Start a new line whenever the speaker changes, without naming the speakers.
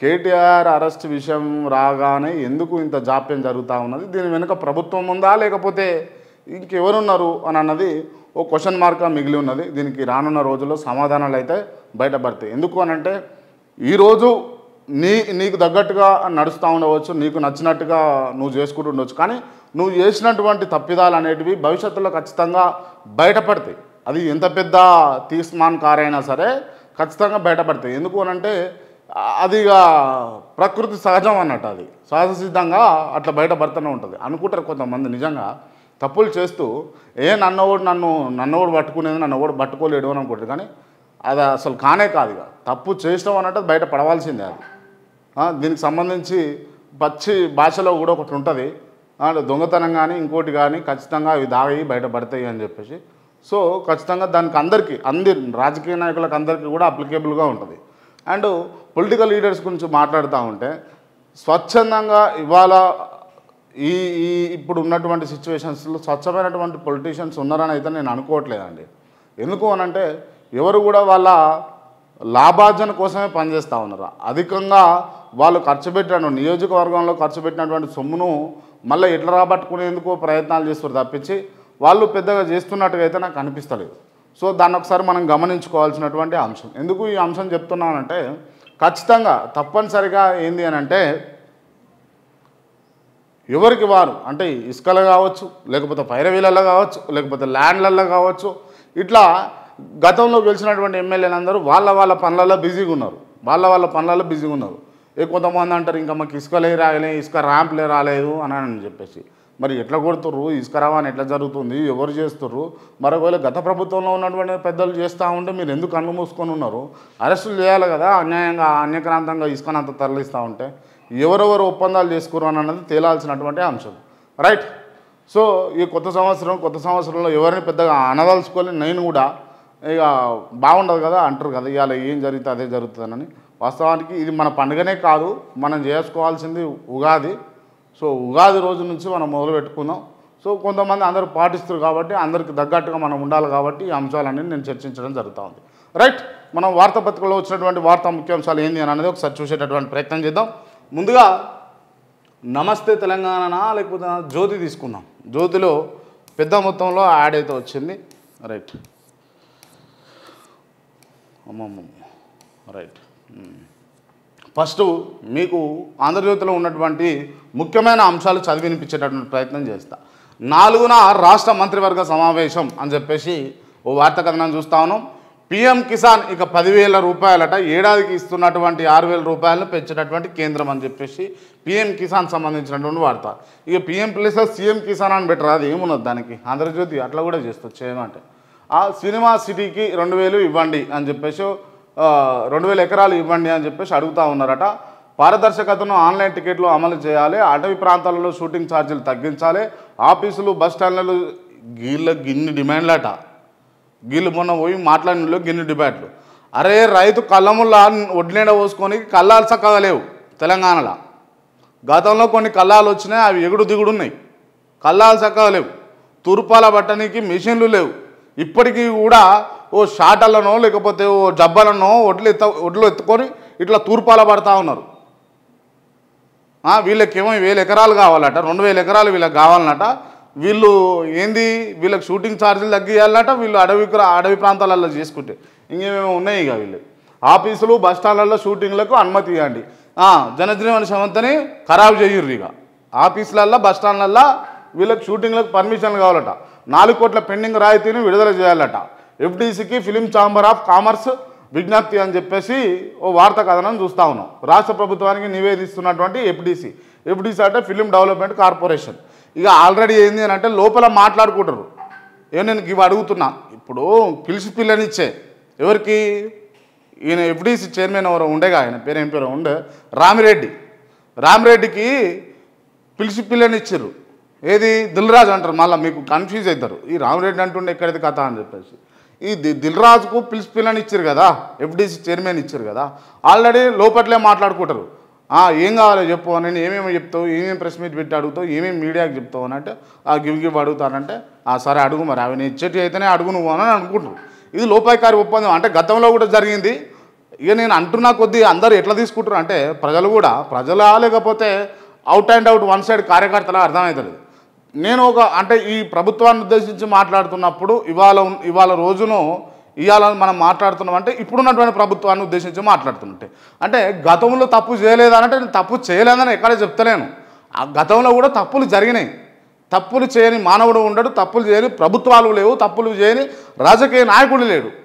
KTR arrest విషయం రాగానే ఎందుకు ఇంత జాప్యం జరుగుతూ ఉన్నది? దీని వెనుక ప్రభుత్వం ఉందా లేకపోతే ఇంకెవరున్నారు అని అన్నది ఓ క్వశ్చన్ మార్క్గా మిగిలి ఉన్నది. దీనికి రానున్న రోజుల్లో సమాధానాలు అయితే బయటపడతాయి. ఎందుకు అనంటే ఈరోజు నీకు తగ్గట్టుగా నడుస్తూ ఉండవచ్చు, నీకు నచ్చినట్టుగా నువ్వు చేసుకుంటూ ఉండవచ్చు, కానీ నువ్వు చేసినటువంటి తప్పిదాలు అనేటివి భవిష్యత్తులో ఖచ్చితంగా బయటపడతాయి. అది ఎంత పెద్ద తీస్మాన్ కారైనా సరే ఖచ్చితంగా బయటపడతాయి. ఎందుకు అనంటే అది ప్రకృతి సహజం అన్నట్టు, అది సహజ సిద్ధంగా అట్లా బయటపడుతూనే ఉంటుంది. అనుకుంటారు కొంతమంది నిజంగా తప్పులు చేస్తూ నన్నోడు పట్టుకునేది నన్నోడు పట్టుకోలేడు అని అనుకుంటారు, కానీ అది అసలు కానే కాదు. ఇక తప్పు చేసినాం అన్నట్టు బయట పడవలసిందే. అది దీనికి సంబంధించి పచ్చి భాషలో కూడా ఒకటి ఉంటుంది, దొంగతనం కానీ ఇంకోటి కానీ ఖచ్చితంగా అవి దాగి బయటపడతాయి అని చెప్పేసి. సో ఖచ్చితంగా దానికి అందరి రాజకీయ నాయకులకు అందరికీ కూడా అప్లికేబుల్గా ఉంటుంది. అండ్ పొలిటికల్ లీడర్స్ గురించి మాట్లాడుతూ ఉంటే స్వచ్ఛందంగా ఇవాళ ఈ ఇప్పుడు ఉన్నటువంటి సిచ్యువేషన్స్లో స్వచ్ఛమైనటువంటి పొలిటీషియన్స్ ఉన్నారని అయితే నేను అనుకోవట్లేదండి. ఎందుకు అనంటే ఎవరు కూడా వాళ్ళ లాభార్జన కోసమే పనిచేస్తూ ఉన్నారు. అధికంగా వాళ్ళు నియోజకవర్గంలో ఖర్చు పెట్టినటువంటి సొమ్మును మళ్ళీ ఎట్లా రాబట్టుకునేందుకు ప్రయత్నాలు చేస్తారు తప్పించి వాళ్ళు పెద్దగా చేస్తున్నట్టుగా అయితే నాకు అనిపిస్తలేదు. సో దాన్ని ఒకసారి మనం గమనించుకోవాల్సినటువంటి అంశం. ఎందుకు ఈ అంశం చెప్తున్నానంటే ఖచ్చితంగా తప్పనిసరిగా ఏంది అని అంటే ఎవరికి వారు అంటే ఇసుకలు కావచ్చు, లేకపోతే పైరవీలలో కావచ్చు, లేకపోతే ల్యాండ్లలో కావచ్చు, ఇట్లా గతంలో గెలిచినటువంటి ఎమ్మెల్యేలందరూ వాళ్ళ పనులలో బిజీగా ఉన్నారు. కొంతమంది అంటారు ఇంకా మాకు ఇసుకలే రాయలే, ఇసుక ర్యాంప్లే రాలేదు అని చెప్పేసి. మరి ఎట్లా కొడుతుర్రు, ఇసుక రవాణా ఎట్లా జరుగుతుంది, ఎవరు చేస్తుర్రు? మరొకవేళ గత ప్రభుత్వంలో ఉన్నటువంటి పెద్దలు చేస్తూ ఉంటే మీరు ఎందుకు కళ్ళు మూసుకొని ఉన్నారు? అరెస్టులు చేయాలి కదా, అన్యాయంగా అన్యక్రాంతంగా ఇసుకనంత తరలిస్తూ ఉంటే ఎవరెవరు ఒప్పందాలు చేసుకురు అని అన్నది తేలాల్సినటువంటి అంశం, రైట్? సో ఈ కొత్త సంవత్సరంలో ఎవరిని పెద్దగా అనదలుచుకొని నేను కూడా ఇక బాగుండదు కదా అంటారు కదా, ఇవాళ ఏం జరిగితే అదే జరుగుతుందని. వాస్తవానికి ఇది మన పండుగనే కాదు, మనం చేసుకోవాల్సింది ఉగాది. సో ఉగాది రోజు నుంచి మనం మొదలు పెట్టుకుందాం. సో కొంతమంది అందరూ పాటిస్తారు కాబట్టి అందరికి తగ్గట్టుగా మనం ఉండాలి కాబట్టి ఈ అంశాలన్నీ నేను చర్చించడం జరుగుతూ ఉంది, రైట్? మనం వార్తాపత్రికలో వచ్చినటువంటి వార్తా ముఖ్యాంశాలు ఏంది అని అనేది ఒకసారి చూసేటటువంటి ప్రయత్నం చేద్దాం. ముందుగా నమస్తే తెలంగాణ లేకపోతే జ్యోతి తీసుకుందాం. జ్యోతిలో పెద్ద మొత్తంలో యాడ్ అయితే వచ్చింది, రైట్? రైట్. ఫస్ట్ మీకు ఆంధ్రజ్యోతిలో ఉన్నటువంటి ముఖ్యమైన అంశాలు చదివి వినిపించేటటువంటి ప్రయత్నం చేస్తా. 4న రాష్ట్ర మంత్రివర్గ సమావేశం అని చెప్పేసి ఓ వార్తా కథనం చూస్తా ఉన్నాం. పీఎం కిసాన్ ఇక 10,000 రూపాయలట, ఏడాదికి ఇస్తున్నటువంటి 6,000 రూపాయలను పెంచినటువంటి కేంద్రం అని చెప్పేసి పీఎం కిసాన్ సంబంధించినటువంటి వార్త. ఇక పీఎం ప్లస్ సీఎం కిసాన్ అని బెటర్, అది ఏమున్నది దానికి? ఆంధ్రజ్యోతి అట్లా కూడా చేస్తుంది చేయమంటే. ఆ సినిమా సిటీకి 2,000 ఇవ్వండి అని చెప్పేసి 2,000 ఎకరాలు ఇవ్వండి అని చెప్పేసి అడుగుతూ ఉన్నారట. పారదర్శకతను ఆన్లైన్ టికెట్లు అమలు చేయాలి, అటవీ ప్రాంతాలలో షూటింగ్ ఛార్జీలు తగ్గించాలి, ఆఫీసులు బస్ స్టాండ్లలో గిన్ని డిమాండ్లట. వీళ్ళు మొన్న పోయి మాట్లాడినలో గిన్ని డిమాండ్లు. అరే రైతు కళ్ళముల్లా ఒడ్లేండ పోసుకొని కళ్ళాలు చక్కగా లేవు తెలంగాణలో. గతంలో కొన్ని కళ్ళాలు వచ్చినాయి, అవి ఎగుడు దిగుడు ఉన్నాయి, కళ్ళాలు చక్కగా లేవు. తూర్పాల బట్టనికి మిషన్లు లేవు. ఇప్పటికీ కూడా ఓ షాటలనో లేకపోతే ఓ జబ్బలనో ఒడ్లు ఎత్తుకొని ఇట్లా తూర్పాల పడతా ఉన్నారు. వీళ్ళకేమో 1,000 ఎకరాలు కావాలట, 2,000 ఎకరాలు వీళ్ళకి కావాలన్నట. వీళ్ళు ఏంది, వీళ్ళకి షూటింగ్ ఛార్జీలు తగ్గియాలన్నట. వీళ్ళు అడవి ప్రాంతాలలో చేసుకుంటే ఇంకేమేమో ఉన్నాయి. ఇక వీళ్ళు ఆఫీసులు బస్ స్టాండ్లలో షూటింగ్లకు అనుమతి ఇవ్వండి, జనజీవన సమంతని ఖరాబు చేయర్రు. ఇక ఆఫీసులల్లో బస్ స్టాండ్లల్లో వీళ్ళకి షూటింగ్లకు పర్మిషన్ కావాలట. 4 కోట్ల పెండింగ్ రాయితీని విడుదల చేయాలట. ఎఫ్డీసీకి ఫిలిం ఛాంబర్ ఆఫ్ కామర్స్ విజ్ఞప్తి అని చెప్పేసి ఓ వార్తా కథనం చూస్తూ ఉన్నాం. రాష్ట్ర ప్రభుత్వానికి నివేదిస్తున్నటువంటి ఎఫ్డీసీ అంటే ఫిలిం డెవలప్మెంట్ కార్పొరేషన్. ఇక ఆల్రెడీ ఏంది అని అంటే లోపల మాట్లాడుకుంటారు. నేను ఇవి అడుగుతున్నా, ఇప్పుడు పిల్లనిచ్చే ఎవరికి, ఈయన ఎఫ్డీసీ చైర్మన్ ఎవరో ఉండేగా, ఆయన పేరు ఏం పేరు ఉండే, రామిరెడ్డికి పిల్లనిచ్చారు. ఏది దిల్రాజు అంటారు, మళ్ళీ మీకు కన్ఫ్యూజ్ అవుతారు. ఈ రామిరెడ్డి అంటుండే ఎక్కడిది కథ అని చెప్పేసి. ఈ దిల్రాజుకు పిల్లని ఇచ్చారు కదా, ఎఫ్డీసీ చైర్మన్ ఇచ్చారు కదా, ఆల్రెడీ లోపట్లే మాట్లాడుకుంటారు. ఏం కావాలో చెప్పు, నేను ఏమేమి చెప్తావు, ఏమేమి ప్రెస్ మీట్ పెట్టి అడుగుతావు, ఏమేమి మీడియాకి చెప్తావు అని అంటే గివ్ అడుగుతానంటే సరే అడుగు, మరి అవి నేను ఇచ్చేటి అయితేనే అడుగు నువ్వు అని అనుకుంటారు. ఇది లోపాయికారి ఒప్పందం. అంటే గతంలో కూడా జరిగింది, ఇక నేను అంటున్నా కొద్దీ అందరూ ఎట్లా తీసుకుంటారు అంటే ప్రజలు కూడా ప్రజలా లేకపోతే out and out one side కార్యకర్తలా అర్థమవుతుంది. నేను అంటే ఈ ప్రభుత్వాన్ని ఉద్దేశించి మాట్లాడుతున్నప్పుడు ఇవాళ రోజును ఇవాళ మనం మాట్లాడుతున్నాం అంటే ఇప్పుడున్నటువంటి ప్రభుత్వాన్ని ఉద్దేశించి మాట్లాడుతున్నట్టే. అంటే గతంలో తప్పు చేయలేదనంటే నేను తప్పు చేయలేదని ఎక్కడ చెప్తలేను. ఆ గతంలో కూడా తప్పులు జరిగినాయి. తప్పులు చేయని మానవుడు ఉండడు, తప్పులు చేయని ప్రభుత్వాలు లేవు, తప్పులు చేయని రాజకీయ నాయకుడు లేడు.